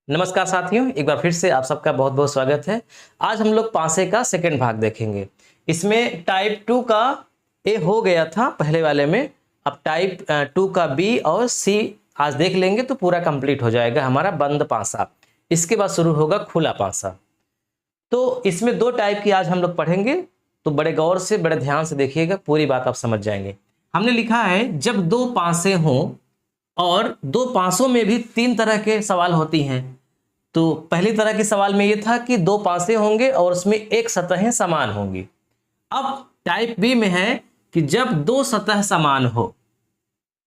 नमस्कार साथियों, एक बार फिर से आप सबका बहुत बहुत स्वागत है। आज हम लोग पासे का सेकंड भाग देखेंगे। इसमें टाइप 2 का ए हो गया था पहले वाले में, अब टाइप 2 का बी और सी आज देख लेंगे तो पूरा कंप्लीट हो जाएगा हमारा बंद पासा। इसके बाद शुरू होगा खुला पासा। तो इसमें दो टाइप की आज हम लोग पढ़ेंगे, तो बड़े गौर से बड़े ध्यान से देखिएगा, पूरी बात आप समझ जाएंगे। हमने लिखा है जब दो पासे हों और दो पासों में भी तीन तरह के सवाल होती हैं। तो पहली तरह के सवाल में यह था कि दो पासे होंगे और उसमें एक सतहें समान होंगी। अब टाइप बी में है कि जब दो सतह समान हो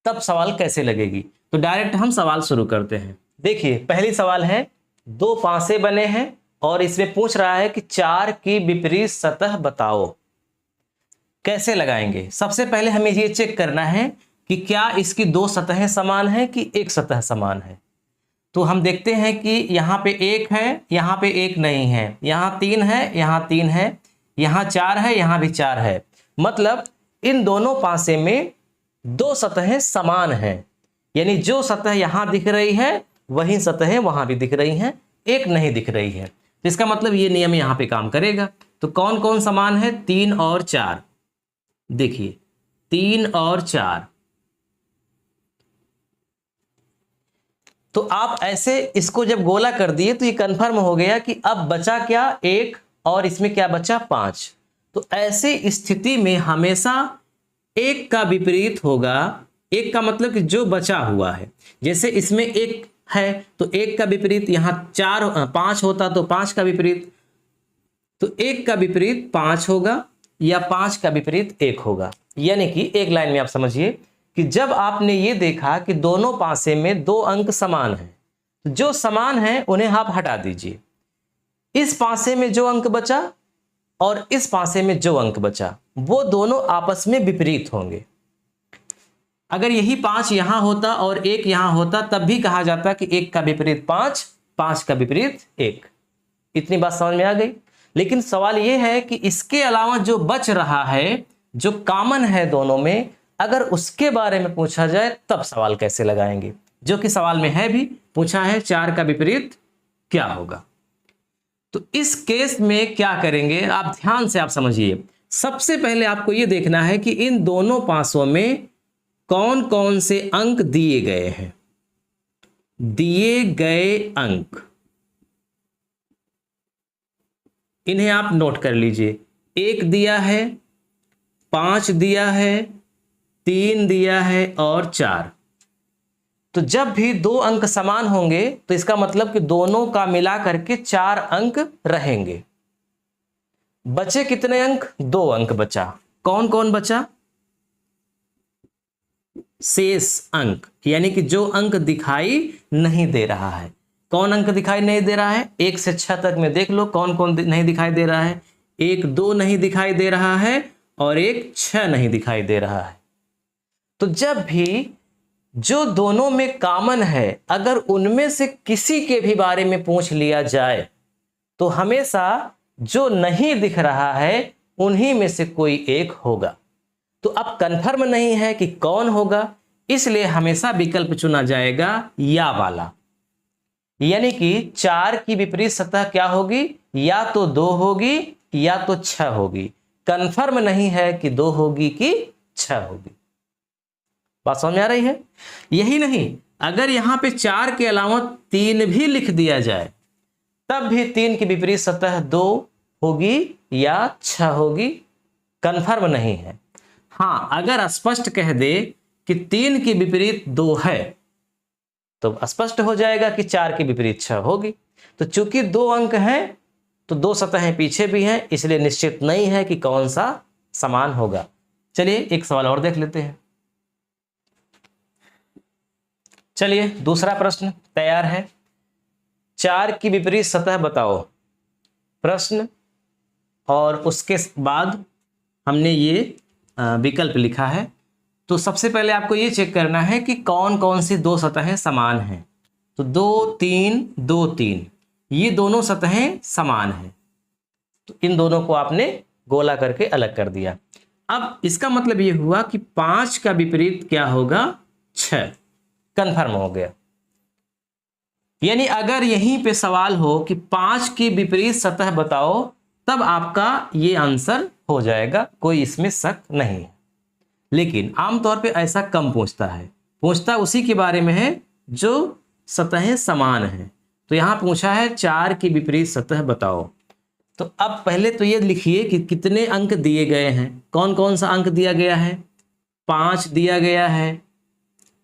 तब सवाल कैसे लगेगी। तो डायरेक्ट हम सवाल शुरू करते हैं। देखिए, पहली सवाल है, दो पासे बने हैं और इसमें पूछ रहा है कि चार की विपरीत सतह बताओ। कैसे लगाएंगे? सबसे पहले हमें ये चेक करना है कि क्या इसकी दो सतहें समान है कि एक सतह समान है। तो हम देखते हैं कि यहाँ पे एक है, यहाँ पे एक नहीं है, यहाँ तीन है, यहाँ तीन है, यहाँ चार है, यहाँ भी चार है। मतलब इन दोनों पासे में दो सतहें समान हैं, यानी जो सतह यहाँ दिख रही है वही सतहें वहां भी दिख रही हैं, एक नहीं दिख रही है। तो इसका मतलब ये नियम यहाँ पे काम करेगा। तो कौन कौन समान है? तीन और चार। देखिए, तीन और चार। तो आप ऐसे इसको जब गोला कर दिए तो ये कंफर्म हो गया कि अब बचा क्या? एक, और इसमें क्या बचा? पांच। तो ऐसे स्थिति में हमेशा एक का विपरीत होगा। एक का मतलब कि जो बचा हुआ है, जैसे इसमें एक है तो एक का विपरीत, यहां चार पांच होता तो पांच का विपरीत, तो एक का विपरीत पांच होगा या पांच का विपरीत एक होगा। यानी कि एक लाइन में आप समझिए कि जब आपने ये देखा कि दोनों पासे में दो अंक समान हैं, तो जो समान हैं उन्हें आप हटा दीजिए। इस पासे में जो अंक बचा और इस पासे में जो अंक बचा वो दोनों आपस में विपरीत होंगे। अगर यही पांच यहां होता और एक यहां होता तब भी कहा जाता कि एक का विपरीत पांच, पांच का विपरीत एक। इतनी बात समझ में आ गई। लेकिन सवाल यह है कि इसके अलावा जो बच रहा है, जो कॉमन है दोनों में, अगर उसके बारे में पूछा जाए तब सवाल कैसे लगाएंगे, जो कि सवाल में है भी पूछा है, चार का विपरीत क्या होगा। तो इस केस में क्या करेंगे आप ध्यान से आप समझिए। सबसे पहले आपको यह देखना है कि इन दोनों पासों में कौन कौन से अंक दिए गए हैं। दिए गए अंक इन्हें आप नोट कर लीजिए। एक दिया है, पांच दिया है, तीन दिया है और चार। तो जब भी दो अंक समान होंगे तो इसका मतलब कि दोनों का मिला करके चार अंक रहेंगे। बचे कितने अंक? दो अंक बचा। कौन कौन बचा? शेष अंक, यानी कि जो अंक दिखाई नहीं दे रहा है। कौन अंक दिखाई नहीं दे रहा है? एक से छह तक में देख लो कौन कौन नहीं दिखाई दे रहा है। एक दो नहीं दिखाई दे रहा है और एक छह नहीं दिखाई दे रहा है। तो जब भी जो दोनों में कॉमन है, अगर उनमें से किसी के भी बारे में पूछ लिया जाए तो हमेशा जो नहीं दिख रहा है उन्हीं में से कोई एक होगा। तो अब कंफर्म नहीं है कि कौन होगा, इसलिए हमेशा विकल्प चुना जाएगा या वाला। यानी कि चार की विपरीत सतह क्या होगी? या तो दो होगी या तो छह होगी। कंफर्म नहीं है कि दो होगी कि छह होगी। बात समझ में आ रही है? यही नहीं, अगर यहां पे चार के अलावा तीन भी लिख दिया जाए तब भी तीन की विपरीत सतह दो होगी या छह होगी। कंफर्म नहीं है। हां, अगर स्पष्ट कह दे कि तीन की विपरीत दो है तो स्पष्ट हो जाएगा कि चार की विपरीत छह होगी। तो चूंकि दो अंक हैं तो दो सतहें पीछे भी हैं, इसलिए निश्चित नहीं है कि कौन सा समान होगा। चलिए एक सवाल और देख लेते हैं। चलिए दूसरा प्रश्न तैयार है। चार की विपरीत सतह बताओ प्रश्न, और उसके बाद हमने ये विकल्प लिखा है। तो सबसे पहले आपको ये चेक करना है कि कौन कौन सी दो सतहें समान हैं। तो दो तीन, दो तीन, ये दोनों सतहें समान हैं, तो इन दोनों को आपने गोला करके अलग कर दिया। अब इसका मतलब ये हुआ कि पांच का विपरीत क्या होगा? छह। कंफर्म हो गया। यानी अगर यहीं पे सवाल हो कि 5 की विपरीत सतह बताओ, तब आपका ये आंसर हो जाएगा, कोई इसमें शक नहीं है। लेकिन आमतौर पे ऐसा कम पूछता है, पूछता उसी के बारे में है जो सतहें समान हैं। तो यहां पूछा है 4 की विपरीत सतह बताओ। तो अब पहले तो ये लिखिए कि कितने अंक दिए गए हैं। कौन कौन सा अंक दिया गया है? 5 दिया गया है,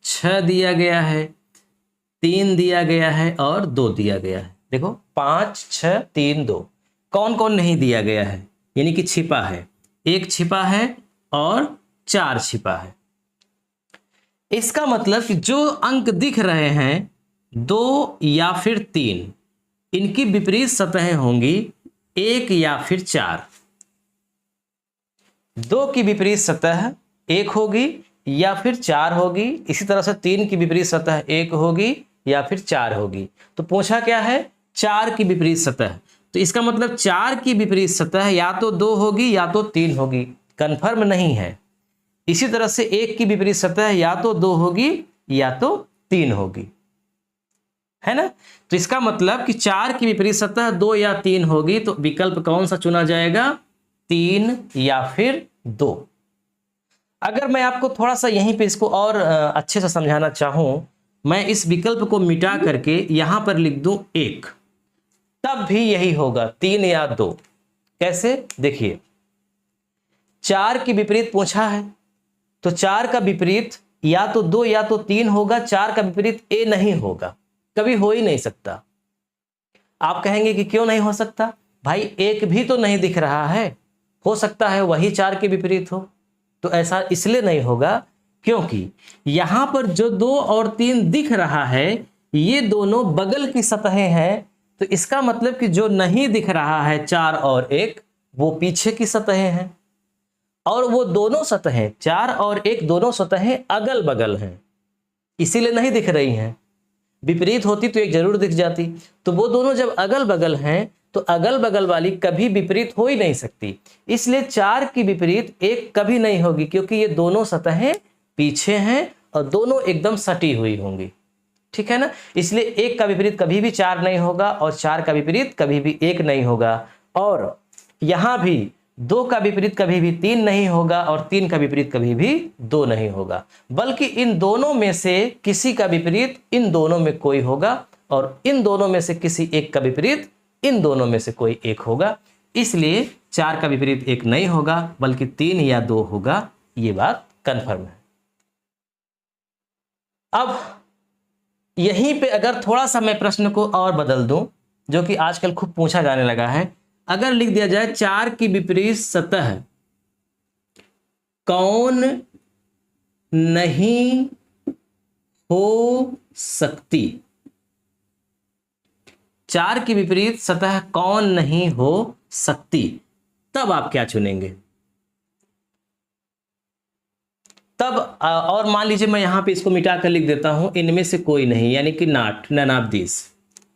6 दिया गया है, 3 दिया गया है और 2 दिया गया है। देखो 5, 6, 3, 2। कौन कौन नहीं दिया गया है, यानी कि छिपा है? 1 छिपा है और 4 छिपा है। इसका मतलब कि जो अंक दिख रहे हैं 2 या फिर 3, इनकी विपरीत सतहें होंगी 1 या फिर 4। 2 की विपरीत सतह 1 होगी या फिर 4 होगी। इसी तरह से 3 की विपरीत सतह 1 होगी या फिर 4 होगी। तो पूछा क्या है? 4 की विपरीत सतह। तो इसका मतलब 4 की विपरीत सतह या तो 2 होगी या तो 3 होगी, कंफर्म नहीं है। इसी तरह से 1 की विपरीत सतह या तो 2 होगी या तो 3 होगी, है ना। तो इसका मतलब कि 4 की विपरीत सतह 2 या 3 होगी। तो विकल्प कौन सा चुना जाएगा? 3 या फिर 2। अगर मैं आपको थोड़ा सा यहीं पे इसको और अच्छे से समझाना चाहूं, मैं इस विकल्प को मिटा करके यहां पर लिख दूं 1, तब भी यही होगा, 3 या 2। कैसे? देखिए 4 की विपरीत पूछा है, तो 4 का विपरीत या तो 2 या तो 3 होगा। 4 का विपरीत ए नहीं होगा, कभी हो ही नहीं सकता। आप कहेंगे कि क्यों नहीं हो सकता? भाई 1 भी तो नहीं दिख रहा है, हो सकता है वही 4 के विपरीत हो। तो ऐसा इसलिए नहीं होगा क्योंकि यहां पर जो 2 और 3 दिख रहा है, ये दोनों बगल की सतहें हैं। तो इसका मतलब कि जो नहीं दिख रहा है 4 और 1, वो पीछे की सतहें हैं। और वो दोनों सतहें 4 और 1 दोनों सतहें अगल बगल हैं, इसीलिए नहीं दिख रही हैं। विपरीत होती तो एक जरूर दिख जाती। तो वो दोनों जब अगल बगल हैं तो अगल बगल वाली कभी विपरीत हो ही नहीं सकती। इसलिए 4 की विपरीत 1 कभी नहीं होगी, क्योंकि ये दोनों सतहें पीछे हैं और दोनों एकदम सटी हुई होंगी, ठीक है ना। इसलिए 1 का विपरीत कभी भी 4 नहीं होगा और 4 का विपरीत कभी भी 1 नहीं होगा। और यहां भी 2 का विपरीत कभी भी 3 नहीं होगा और 3 का विपरीत कभी भी 2 नहीं होगा, बल्कि इन दोनों में से किसी का विपरीत इन दोनों में कोई होगा और इन दोनों में से किसी एक का विपरीत इन दोनों में से कोई एक होगा। इसलिए 4 का विपरीत 1 नहीं होगा, बल्कि 3 या 2 होगा। ये बात कंफर्म है। अब यहीं पे अगर थोड़ा सा मैं प्रश्न को और बदल दूं, जो कि आजकल खूब पूछा जाने लगा है, अगर लिख दिया जाए 4 की विपरीत सतह कौन नहीं हो सकती? 4 की विपरीत सतह कौन नहीं हो सकती, तब आप क्या चुनेंगे? तब और मान लीजिए मैं यहां पे इसको मिटा कर लिख देता हूं, इनमें से कोई नहीं, यानी कि नॉट, नन ऑफ दिस।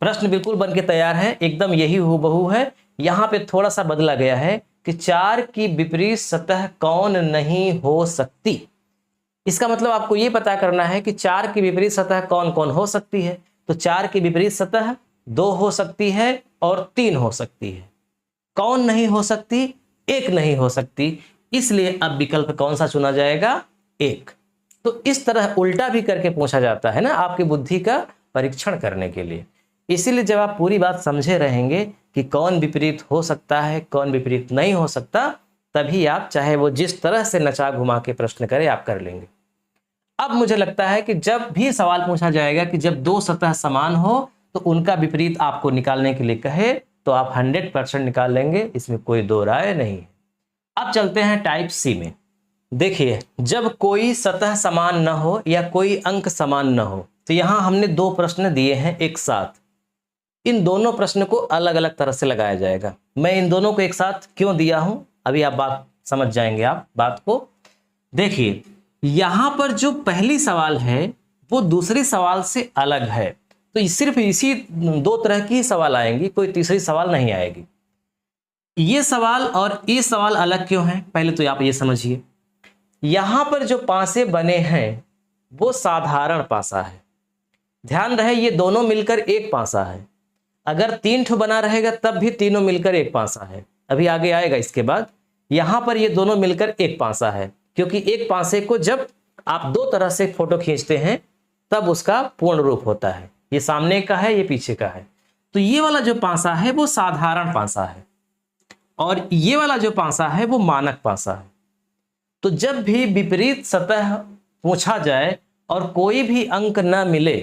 प्रश्न बिल्कुल बन के तैयार है, एकदम यही हूबहू है। यहां पे थोड़ा सा बदला गया है कि 4 की विपरीत सतह कौन नहीं हो सकती। इसका मतलब आपको यह पता करना है कि 4 की विपरीत सतह कौन कौन हो सकती है। तो 4 की विपरीत सतह 2 हो सकती है और 3 हो सकती है। कौन नहीं हो सकती? 1 नहीं हो सकती। इसलिए अब विकल्प कौन सा चुना जाएगा? 1। तो इस तरह उल्टा भी करके पूछा जाता है ना, आपकी बुद्धि का परीक्षण करने के लिए। इसीलिए जब आप पूरी बात समझे रहेंगे कि कौन विपरीत हो सकता है, कौन विपरीत नहीं हो सकता, तभी आप चाहे वो जिस तरह से नचा घुमा के प्रश्न करें, आप कर लेंगे। अब मुझे लगता है कि जब भी सवाल पूछा जाएगा कि जब 2 सतह समान हो तो उनका विपरीत आपको निकालने के लिए कहे, तो आप 100% निकाल लेंगे, इसमें कोई दो राय नहीं है। अब चलते हैं टाइप सी में। देखिए जब कोई सतह समान न हो या कोई अंक समान न हो, तो यहां हमने 2 प्रश्न दिए हैं एक साथ। इन दोनों प्रश्न को अलग अलग तरह से लगाया जाएगा। मैं इन दोनों को एक साथ क्यों दिया हूं, अभी आप बात समझ जाएंगे। आप बात को देखिए, यहां पर जो पहली सवाल है वो दूसरी सवाल से अलग है। तो सिर्फ इसी 2 तरह की सवाल आएंगी, कोई तीसरी सवाल नहीं आएगी। ये सवाल और ये सवाल अलग क्यों है, पहले तो आप ये समझिए। यहां पर जो पासे बने हैं वो साधारण पासा है, ध्यान रहे ये दोनों मिलकर एक पासा है। अगर 3 ठो बना रहेगा तब भी तीनों मिलकर एक पासा है। अभी आगे आएगा इसके बाद। यहां पर ये दोनों मिलकर एक पासा है, क्योंकि एक पासे को जब आप दो तरह से फोटो खींचते हैं तब उसका पूर्ण रूप होता है। ये सामने का है, ये पीछे का है। तो ये वाला जो पासा है वो साधारण पासा है और ये वाला जो पासा है वो मानक पासा है। तो जब भी विपरीत सतह पूछा जाए और कोई भी अंक न मिले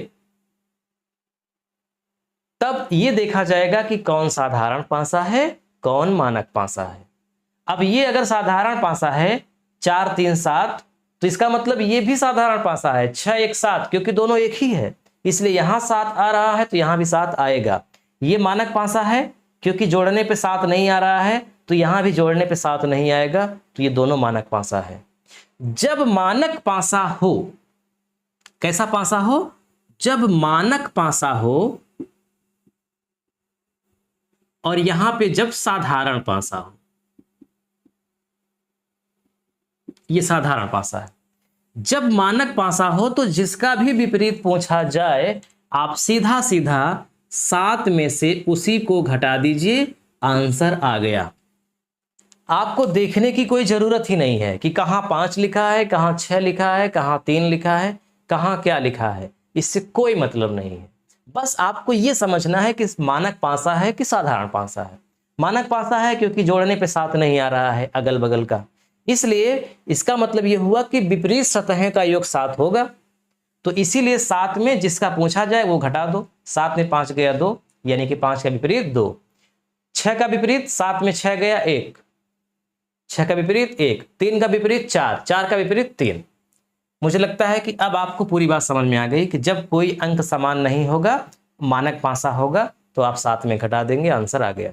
तब ये देखा जाएगा कि कौन साधारण पासा है, कौन मानक पासा है। अब ये अगर साधारण पासा है 4 3 7, तो इसका मतलब ये भी साधारण पासा है 6 1 7, क्योंकि दोनों एक ही है, इसलिए यहां 7 आ रहा है तो यहां भी 7 आएगा। ये मानक पासा है, क्योंकि जोड़ने पे 7 नहीं आ रहा है तो यहां भी जोड़ने पे 7 नहीं आएगा, तो ये दोनों मानक पासा है। जब मानक पासा हो, कैसा पासा हो? जब मानक पासा हो और यहां पे जब साधारण पासा हो, ये साधारण पासा है। जब मानक पासा हो तो जिसका भी विपरीत पूछा जाए आप सीधा सीधा 7 में से उसी को घटा दीजिए, आंसर आ गया। आपको देखने की कोई जरूरत ही नहीं है कि कहां 5 लिखा है, कहां 6 लिखा है, कहां 3 लिखा है, कहां क्या लिखा है, इससे कोई मतलब नहीं है। बस आपको यह समझना है कि मानक पासा है कि साधारण पासा है। मानक पासा है क्योंकि जोड़ने पे 7 नहीं आ रहा है अगल बगल का, इसलिए इसका मतलब यह हुआ कि विपरीत सतहें का योग 7 होगा। तो इसीलिए 7 में जिसका पूछा जाए वो घटा दो। 7 में 5 गया 2, यानी कि 5 का विपरीत 2। 6 का विपरीत 7 में 6 गया 1, 6 का विपरीत 1, 3 का विपरीत 4, 4 का विपरीत 3। मुझे लगता है कि अब आपको पूरी बात समझ में आ गई कि जब कोई अंक समान नहीं होगा, मानक पासा होगा, तो आप 7 में घटा देंगे, आंसर आ गया।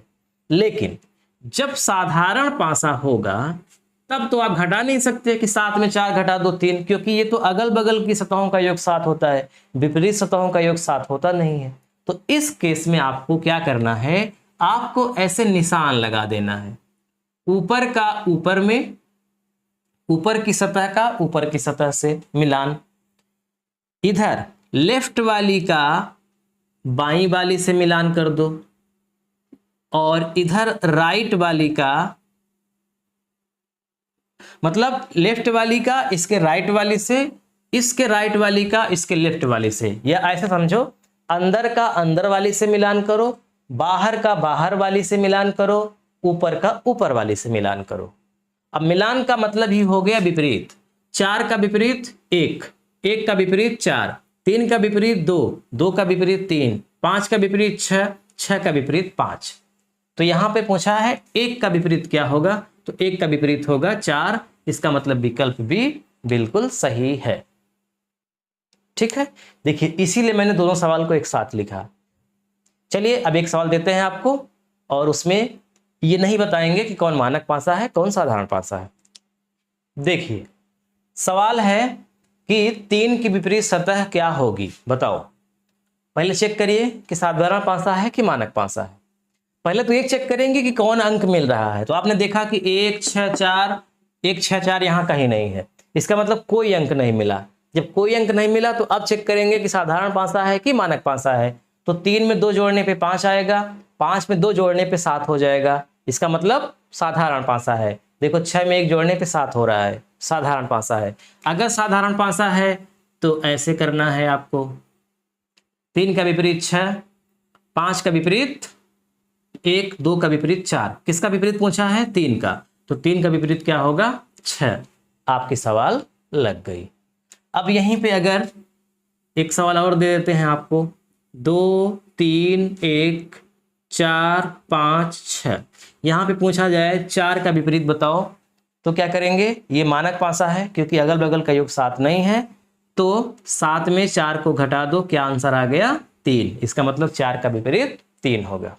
लेकिन जब साधारण पासा होगा तब तो आप घटा नहीं सकते कि 7 में 4 घटा दो 3, क्योंकि ये तो अगल बगल की सतहों का योग 7 होता है, विपरीत सतहों का योग 7 होता नहीं है। तो इस केस में आपको क्या करना है, आपको ऐसे निशान लगा देना है। ऊपर का ऊपर में, ऊपर की सतह का ऊपर की सतह से मिलान, इधर लेफ्ट वाली का बाईं वाली से मिलान कर दो और इधर राइट वाली का, मतलब लेफ्ट वाली का इसके राइट वाली से, इसके राइट वाली का इसके लेफ्ट वाली से, या ऐसे समझो अंदर का अंदर वाली से मिलान करो, बाहर का बाहर वाली से मिलान करो, ऊपर का ऊपर वाली से मिलान करो। अब मिलान का मतलब ही हो गया विपरीत। 4 का विपरीत 1, 1 का विपरीत 4, 3 का विपरीत 2, 2 का विपरीत 3, 5 का विपरीत 6, 6 का विपरीत 5। तो यहां पे पूछा है 1 का विपरीत क्या होगा, तो 1 का विपरीत होगा 4। इसका मतलब विकल्प भी बिल्कुल सही है। ठीक है, देखिए इसीलिए मैंने दोनों सवाल को एक साथ लिखा। चलिए अब एक सवाल देते हैं आपको, और उसमें ये नहीं बताएंगे कि कौन मानक पासा है कौन साधारण पासा है। देखिए सवाल है कि 3 की विपरीत सतह क्या होगी, बताओ। पहले चेक करिए कि साधारण पासा है कि मानक पासा है। पहले तो एक चेक करेंगे कि कौन अंक मिल रहा है। तो आपने देखा कि 1 6 4, 1 6 4 यहाँ कहीं नहीं है, इसका मतलब कोई अंक नहीं मिला। जब कोई अंक नहीं मिला तो अब चेक करेंगे कि साधारण पासा है कि मानक पासा है। तो 3 में 2 जोड़ने पे 5 आएगा, 5 में 2 जोड़ने पे 7 हो जाएगा, इसका मतलब साधारण पासा है। देखो 6 में 1 जोड़ने पे 7 हो रहा है, साधारण पासा है। अगर साधारण पासा है तो ऐसे करना है आपको, 3 का विपरीत 6, 5 का विपरीत 1, 2 का विपरीत 4। किसका विपरीत पूछा है? 3 का। तो 3 का विपरीत क्या होगा? 6। आपकी सवाल लग गई। अब यहीं पे अगर एक सवाल और दे देते हैं आपको, 2 3 1 4 5 6। यहाँ पे पूछा जाए 4 का विपरीत बताओ, तो क्या करेंगे? ये मानक पासा है क्योंकि अगल बगल का योग 7 नहीं है, तो 7 में 4 को घटा दो, क्या आंसर आ गया? 3। इसका मतलब 4 का विपरीत 3 होगा।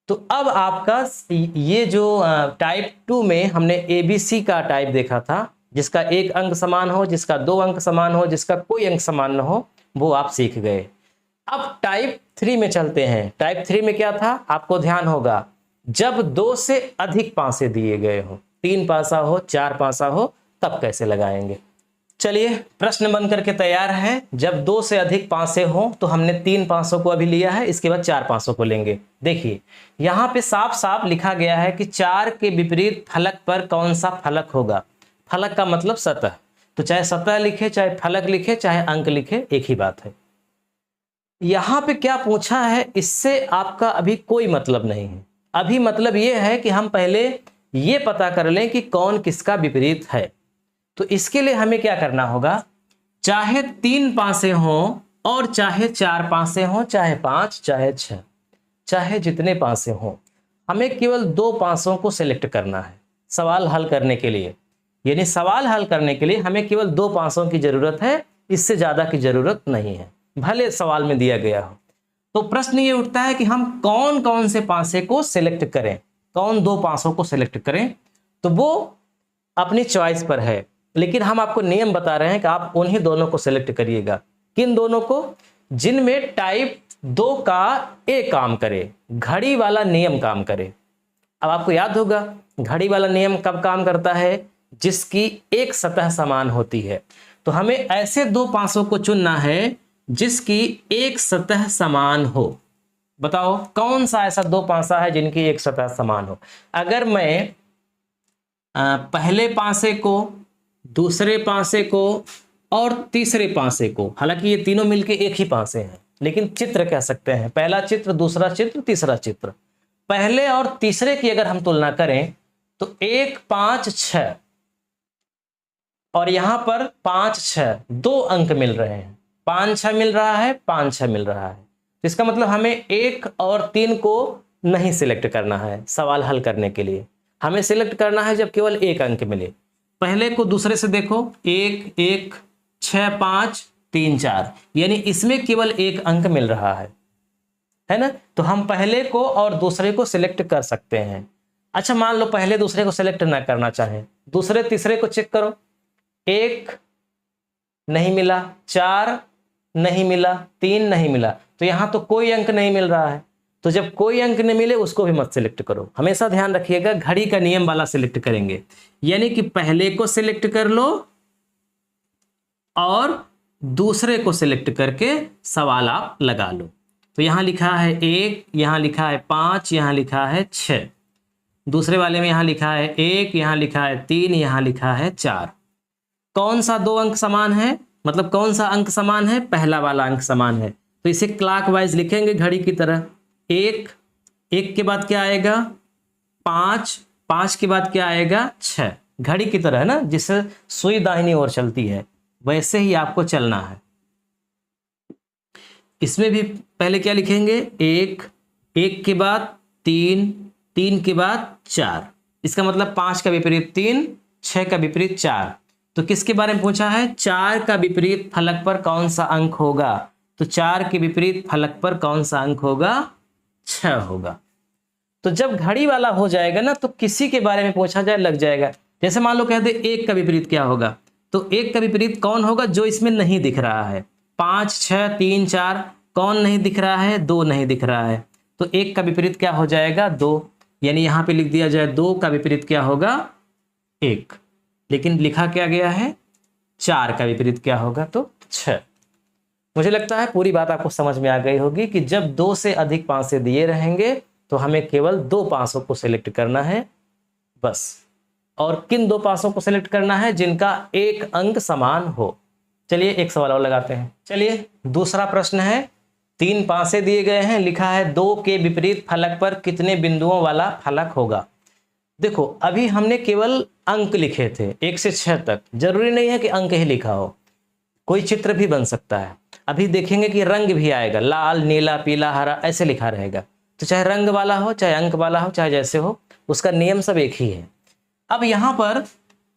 तो अब आपका ये जो टाइप 2 में हमने ABC का टाइप देखा था, जिसका एक अंक समान हो, जिसका 2 अंक समान हो, जिसका कोई अंक समान न हो, वो आप सीख गए। अब टाइप 3 में चलते हैं। टाइप 3 में क्या था? आपको ध्यान होगा, जब 2 से अधिक पासे दिए गए हो, 3 पासा हो, 4 पासा हो, तब कैसे लगाएंगे। चलिए प्रश्न बन करके तैयार है। जब 2 से अधिक पांसे हो तो हमने 3 पांसों को अभी लिया है, इसके बाद 4 पांसों को लेंगे। देखिए यहाँ पे साफ साफ लिखा गया है कि 4 के विपरीत फलक पर कौन सा फलक होगा। फलक का मतलब सतह, तो चाहे सतह लिखे, चाहे फलक लिखे, चाहे अंक लिखे, एक ही बात है। यहाँ पे क्या पूछा है इससे आपका अभी कोई मतलब नहीं है। अभी मतलब ये है कि हम पहले ये पता कर लें कि कौन किसका विपरीत है। तो इसके लिए हमें क्या करना होगा, चाहे 3 पांसे हों और चाहे 4 पांसे हों, चाहे 5, चाहे 6, चाहे जितने पांसे हों, हमें केवल 2 पांसों को सिलेक्ट करना है सवाल हल करने के लिए। यानी सवाल हल करने के लिए हमें केवल 2 पांसों की जरूरत है, इससे ज्यादा की जरूरत नहीं है, भले सवाल में दिया गया हो। तो प्रश्न ये उठता है कि हम कौन कौन से पांसे को सिलेक्ट करें, कौन 2 पांसों को सिलेक्ट करें। तो वो अपनी चॉइस पर है, लेकिन हम आपको नियम बता रहे हैं कि आप उन्हीं दोनों को सिलेक्ट करिएगा। किन दोनों को, जिनमें टाइप 2 का ए काम करे, घड़ी वाला नियम काम करे। अब आपको याद होगा घड़ी वाला नियम कब काम करता है, जिसकी एक सतह समान होती है। तो हमें ऐसे 2 पांसों को चुनना है जिसकी एक सतह समान हो। बताओ कौन सा ऐसा 2 पांसा है जिनकी एक सतह समान हो। अगर मैं पहले पांसे को, दूसरे पांसे को और तीसरे पांसे को, हालांकि ये तीनों मिलके एक ही पांसे हैं, लेकिन चित्र कह सकते हैं, पहला चित्र, दूसरा चित्र, तीसरा चित्र। पहले और तीसरे की अगर हम तुलना करें तो 1, 5, 6 और यहां पर 5, 6 2 अंक मिल रहे हैं। 5, 6 मिल रहा है, 5, 6 मिल रहा है। तो इसका मतलब हमें 1 और 3 को नहीं सिलेक्ट करना है सवाल हल करने के लिए। हमें सिलेक्ट करना है जब केवल 1 अंक मिले। पहले को दूसरे से देखो, 1, 1, 6, 5, 3, 4, यानी इसमें केवल 1 अंक मिल रहा है ना। तो हम पहले को और दूसरे को सिलेक्ट कर सकते हैं। अच्छा मान लो पहले दूसरे को सिलेक्ट ना करना चाहें, दूसरे तीसरे को चेक करो, 1 नहीं मिला, 4 नहीं मिला, 3 नहीं मिला, तो यहां तो कोई अंक नहीं मिल रहा है। तो जब कोई अंक नहीं मिले उसको भी मत सिलेक्ट करो। हमेशा ध्यान रखिएगा घड़ी का नियम वाला सिलेक्ट करेंगे, यानी कि पहले को सिलेक्ट कर लो और दूसरे को सिलेक्ट करके सवाल आप लगा लो। तो यहां लिखा है 1, यहां लिखा है 5, यहां लिखा है 6, दूसरे वाले में यहां लिखा है 1, यहां लिखा है 3, यहां लिखा है 4। कौन सा 2 अंक समान है, मतलब कौन सा अंक समान है, पहला वाला अंक समान है। तो इसे क्लॉकवाइज लिखेंगे घड़ी की तरह। 1, 1 के बाद क्या आएगा, 5, 5 के बाद क्या आएगा, 6, घड़ी की तरह है ना, जिससे सुई दाहिनी ओर चलती है वैसे ही आपको चलना है। इसमें भी पहले क्या लिखेंगे, 1, 1 के बाद 3, 3 के बाद 4, इसका मतलब 5 का विपरीत 3, 6 का विपरीत 4। तो किसके बारे में पूछा है, 4 का विपरीत फलक पर कौन सा अंक होगा। तो 4 के विपरीत फलक पर कौन सा अंक होगा, 6 होगा। तो जब घड़ी वाला हो जाएगा ना तो किसी के बारे में पूछा जाए लग जाएगा। जैसे मान लो कहते 1 का विपरीत क्या होगा, तो 1 का विपरीत कौन होगा जो इसमें नहीं दिख रहा है। 5, 6, 3, 4 कौन नहीं दिख रहा है, 2 नहीं दिख रहा है। तो 1 का विपरीत क्या हो जाएगा, 2, यानी यहां पे लिख दिया जाए 2 का विपरीत क्या होगा, 1। लेकिन लिखा क्या गया है, 4 का विपरीत क्या होगा, तो 6। मुझे लगता है पूरी बात आपको समझ में आ गई होगी कि जब 2 से अधिक पांसे दिए रहेंगे तो हमें केवल 2 पांसों को सिलेक्ट करना है बस। और किन 2 पांसों को सिलेक्ट करना है, जिनका एक अंक समान हो। चलिए एक सवाल और लगाते हैं। चलिए दूसरा प्रश्न है, 3 पांसे दिए गए हैं, लिखा है 2 के विपरीत फलक पर कितने बिंदुओं वाला फलक होगा। देखो अभी हमने केवल अंक लिखे थे 1 से 6 तक, जरूरी नहीं है कि अंक ही लिखा हो, कोई चित्र भी बन सकता है। अभी देखेंगे कि रंग भी आएगा, लाल, नीला, पीला, हरा, ऐसे लिखा रहेगा। तो चाहे रंग वाला हो, चाहे अंक वाला हो, चाहे जैसे हो, उसका नियम सब एक ही है। अब यहाँ पर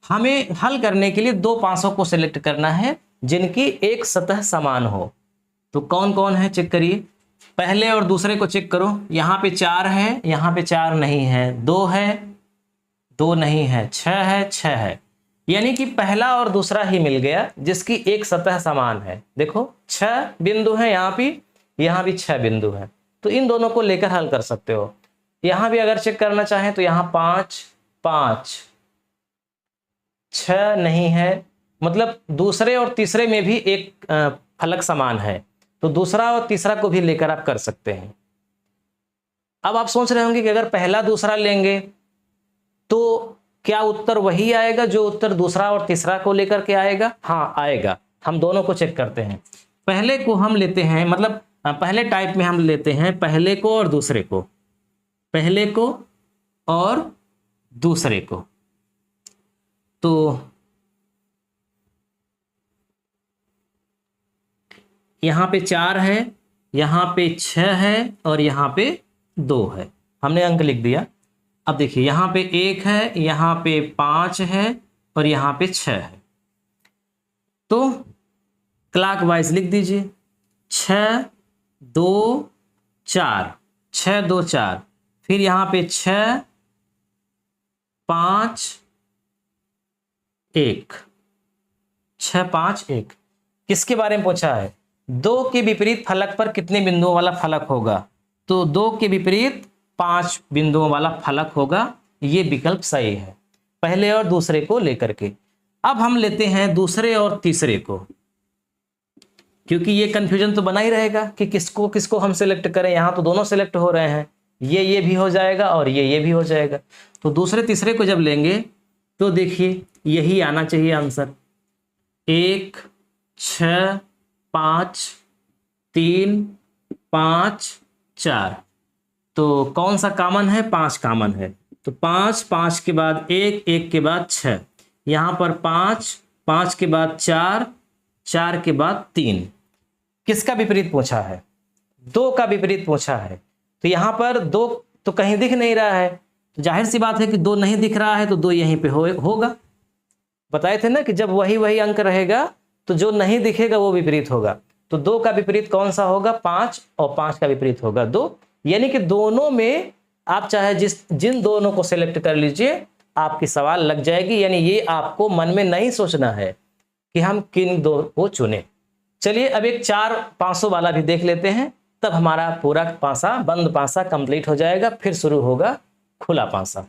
हमें हल करने के लिए 2 पांसों को सिलेक्ट करना है जिनकी एक सतह समान हो। तो कौन कौन है चेक करिए, पहले और दूसरे को चेक करो। यहाँ पे 4 है, यहाँ पे 4 नहीं है, 2 है, 2 नहीं है, 6 है, 6 है, यानी कि पहला और दूसरा ही मिल गया जिसकी एक सतह समान है। देखो 6 बिंदु हैं, यहाँ भी 6 बिंदु हैं, तो इन दोनों को लेकर हल कर सकते हो। यहां भी अगर चेक करना चाहें तो यहाँ 5, 5, 6 नहीं है, मतलब दूसरे और तीसरे में भी एक फलक समान है, तो दूसरा और तीसरा को भी लेकर आप कर सकते हैं। अब आप सोच रहे होंगे कि अगर पहला दूसरा लेंगे तो क्या उत्तर वही आएगा जो उत्तर दूसरा और तीसरा को लेकर के आएगा? हाँ आएगा। हम दोनों को चेक करते हैं। पहले को हम लेते हैं, मतलब पहले टाइप में हम लेते हैं पहले को और दूसरे को, पहले को और दूसरे को। तो यहां पे 4 है, यहां पे 6 है और यहां पे 2 है। हमने अंक लिख दिया। अब देखिए यहां पे 1 है, यहां पे 5 है और यहां पे 6 है। तो क्लॉकवाइज लिख दीजिए 6 2 4, 6 2 4, फिर यहां पे 6 5 1, 6 5 1। किसके बारे में पूछा है? 2 के विपरीत फलक पर कितने बिंदुओं वाला फलक होगा? तो 2 के विपरीत 5 बिंदुओं वाला फलक होगा। ये विकल्प सही है, पहले और दूसरे को लेकर के। अब हम लेते हैं दूसरे और तीसरे को, क्योंकि ये कंफ्यूजन तो बना ही रहेगा कि किसको किसको हम सिलेक्ट करें। यहां तो दोनों सिलेक्ट हो रहे हैं, ये भी हो जाएगा और ये भी हो जाएगा। तो दूसरे तीसरे को जब लेंगे तो देखिए यही आना चाहिए आंसर। 1 6 5 3 5 4। तो कौन सा कॉमन है? 5 कॉमन है। तो 5 5 के बाद 1 1 के बाद 6, यहां पर 5 5 के बाद 4 4 के बाद 3। किसका विपरीत पूछा है? 2 का विपरीत पूछा है। तो यहां पर 2 तो कहीं दिख नहीं रहा है, तो जाहिर सी बात है कि 2 नहीं दिख रहा है, तो 2 यहीं पे होगा। बताए थे ना कि जब वही अंक रहेगा तो जो नहीं दिखेगा वो विपरीत होगा। तो 2 का विपरीत कौन सा होगा? 5, और 5 का विपरीत होगा 2। यानी कि दोनों में आप चाहे जिन दोनों को सिलेक्ट कर लीजिए, आपकी सवाल लग जाएगी। यानी ये आपको मन में नहीं सोचना है कि हम किन 2 को चुने। चलिए अब एक 4 500 वाला भी देख लेते हैं, तब हमारा पूरा पासा, बंद पासा कंप्लीट हो जाएगा। फिर शुरू होगा खुला पासा।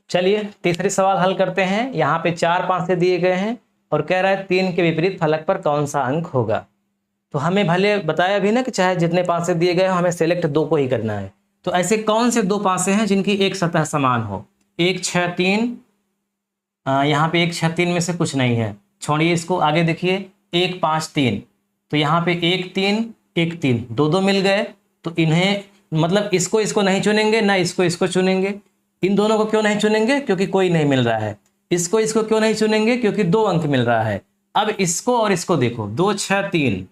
चलिए तीसरी सवाल हल करते हैं। यहाँ पे 4 पासे दिए गए हैं और कह रहा है 3 के विपरीत फलक पर कौन सा अंक होगा। तो हमें भले बताया भी ना कि चाहे जितने पासे दिए गए हो, हमें सेलेक्ट 2 को ही करना है। तो ऐसे कौन से 2 पासे हैं जिनकी एक सतह समान हो? 1 6 3, यहाँ पे 1 6 3 में से कुछ नहीं है, छोड़िए इसको। आगे देखिए 1 5 3, तो यहाँ पे 1 3 1 3, 2 मिल गए। तो इन्हें मतलब इसको नहीं चुनेंगे, ना इसको चुनेंगे। इन दोनों को क्यों नहीं चुनेंगे? क्योंकि कोई नहीं मिल रहा है। इसको क्यों नहीं चुनेंगे? क्योंकि 2 अंक मिल रहा है। अब इसको और इसको देखो, 2 6 3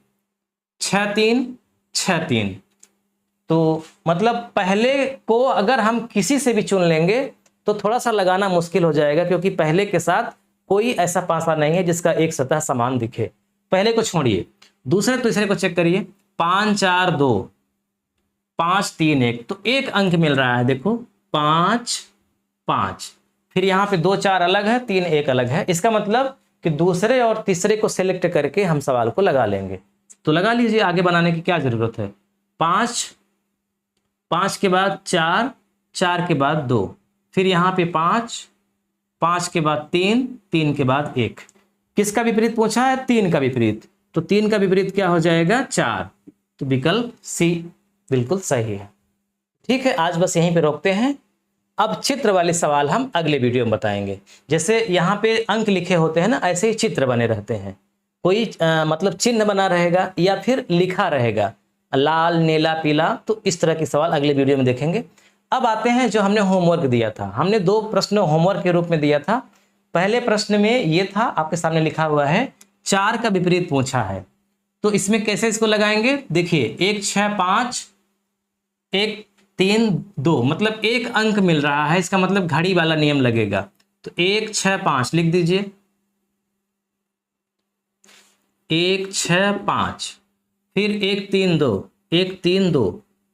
6 3 6 3। तो मतलब पहले को अगर हम किसी से भी चुन लेंगे तो थोड़ा सा लगाना मुश्किल हो जाएगा, क्योंकि पहले के साथ कोई ऐसा पासा नहीं है जिसका एक सतह समान दिखे। पहले को छोड़िए, दूसरे तीसरे को चेक करिए। 5 4 2 5 3 1, तो 1 अंक मिल रहा है। देखो 5 5, फिर यहाँ पे 2 4 अलग है, 3 1 अलग है। इसका मतलब कि दूसरे और तीसरे को सिलेक्ट करके हम सवाल को लगा लेंगे। तो लगा लीजिए, आगे बनाने की क्या जरूरत है। 5 5 के बाद 4 4 के बाद 2, फिर यहाँ पे 5 5 के बाद 3 3 के बाद 1। किसका विपरीत पूछा है? 3 का विपरीत। तो 3 का विपरीत क्या हो जाएगा? 4। तो विकल्प सी बिल्कुल सही है। ठीक है, आज बस यहीं पे रोकते हैं। अब चित्र वाले सवाल हम अगले वीडियो में बताएंगे। जैसे यहाँ पे अंक लिखे होते हैं ना, ऐसे ही चित्र बने रहते हैं। कोई मतलब चिन्ह बना रहेगा या फिर लिखा रहेगा लाल नीला पीला। तो इस तरह के सवाल अगले वीडियो में देखेंगे। अब आते हैं जो हमने होमवर्क दिया था। हमने 2 प्रश्न होमवर्क के रूप में दिया था। पहले प्रश्न में ये था, आपके सामने लिखा हुआ है 4 का विपरीत पूछा है। तो इसमें कैसे इसको लगाएंगे? देखिए 1 6 5 1 3 2, मतलब 1 अंक मिल रहा है। इसका मतलब घड़ी वाला नियम लगेगा। तो 1 6 5 लिख दीजिए, 1 6 5, फिर 1 3 2 1 3 2।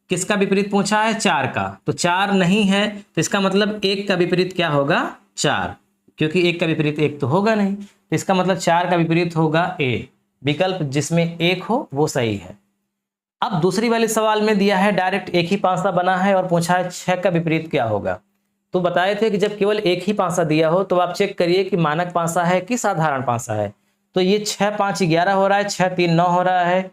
किसका विपरीत पूछा है? 4 का। तो 4 नहीं है, तो इसका मतलब 1 का विपरीत क्या होगा? 4, क्योंकि 1 का विपरीत 1 तो होगा नहीं। तो इसका मतलब 4 का विपरीत होगा ए। विकल्प जिसमें 1 हो वो सही है। अब दूसरी वाले सवाल में दिया है डायरेक्ट एक ही पासा बना है और पूछा है 6 का विपरीत क्या होगा। तो बताए थे कि जब केवल एक ही पासा दिया हो तो आप चेक करिए कि मानक पासा है कि साधारण पासा है। तो ये 6 5 11 हो रहा है, 6 3 9 हो रहा है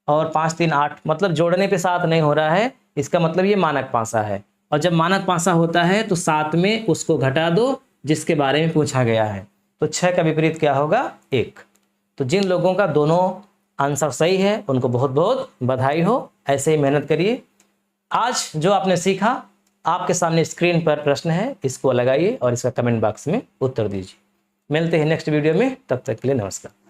और 5 3 8, मतलब जोड़ने पे 7 नहीं हो रहा है, इसका मतलब ये मानक पासा है। और जब मानक पासा होता है तो 7 में उसको घटा दो जिसके बारे में पूछा गया है। तो 6 का विपरीत क्या होगा? 1। तो जिन लोगों का दोनों आंसर सही है उनको बहुत बहुत बधाई हो, ऐसे ही मेहनत करिए। आज जो आपने सीखा, आपके सामने स्क्रीन पर प्रश्न है, इसको लगाइए और इसका कमेंट बॉक्स में उत्तर दीजिए। मिलते हैं नेक्स्ट वीडियो में, तब तक के लिए नमस्कार।